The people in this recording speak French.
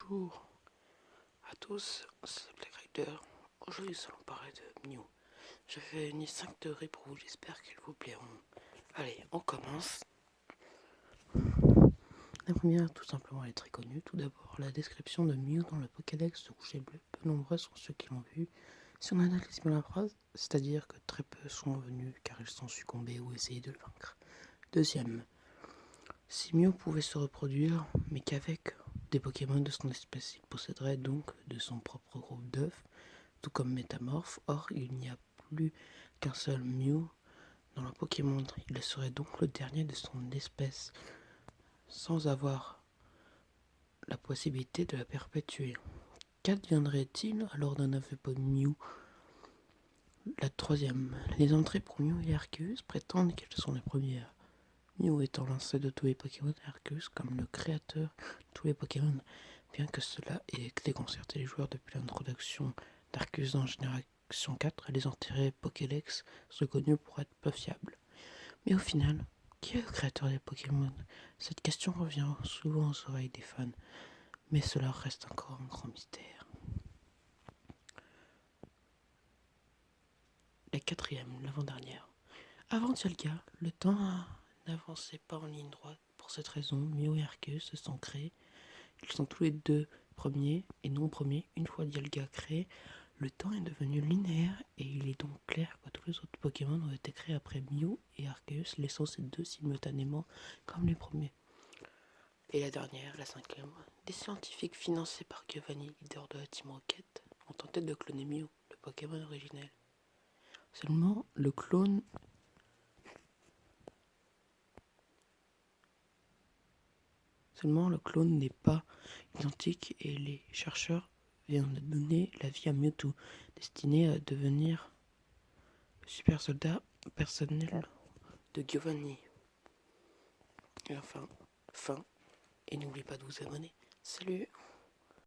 Bonjour à tous, c'est Black Rider. Aujourd'hui, nous allons parler de Mew. Je fais une 5 degrés pour vous, j'espère qu'elles vous plairont. Allez, on commence. La première, tout simplement, elle est très connue. Tout d'abord, la description de Mew dans le Pokédex de Rouge et Bleu. Peu nombreux sont ceux qui l'ont vu. Si on analyse bien la phrase, c'est-à-dire que très peu sont venus car ils sont succombés ou essayé de le vaincre. Deuxième, si Mew pouvait se reproduire, mais qu'avec des Pokémon de son espèce, il posséderait donc de son propre groupe d'œufs, tout comme Métamorphe. Or, il n'y a plus qu'un seul Mew dans le Pokémon. Il serait donc le dernier de son espèce, sans avoir la possibilité de la perpétuer. Qu'adviendrait-il alors d'un œuf Mew? La troisième. Les entrées pour Mew et Arceus prétendent qu'elles sont les premières. Mew étant l'ancêtre de tous les Pokémon, Arceus comme le créateur de tous les Pokémon, bien que cela ait déconcerté les joueurs depuis l'introduction d'Arceus dans Génération 4, les entrées Pokédex sont connues pour être peu fiables. Mais au final, qui est le créateur des Pokémon? Cette question revient souvent aux oreilles des fans, mais cela reste encore un grand mystère. La quatrième, l'avant-dernière. Avant Dialga, le temps n'avançait pas en ligne droite. Pour cette raison, Mew et Arceus se sont créés. Ils sont tous les deux premiers et non premiers. Une fois Dialga créé, le temps est devenu linéaire et il est donc clair que tous les autres Pokémon ont été créés après Mew et Arceus, laissant ces deux simultanément comme les premiers. Et la dernière, la cinquième, des scientifiques financés par Giovanni, leader de la Team Rocket, ont tenté de cloner Mew, le Pokémon originel. Seulement, le clone n'est pas identique et les chercheurs viennent de donner la vie à Mewtwo, destiné à devenir le super soldat personnel de Giovanni. Et enfin, fin. Et n'oubliez pas de vous abonner. Salut!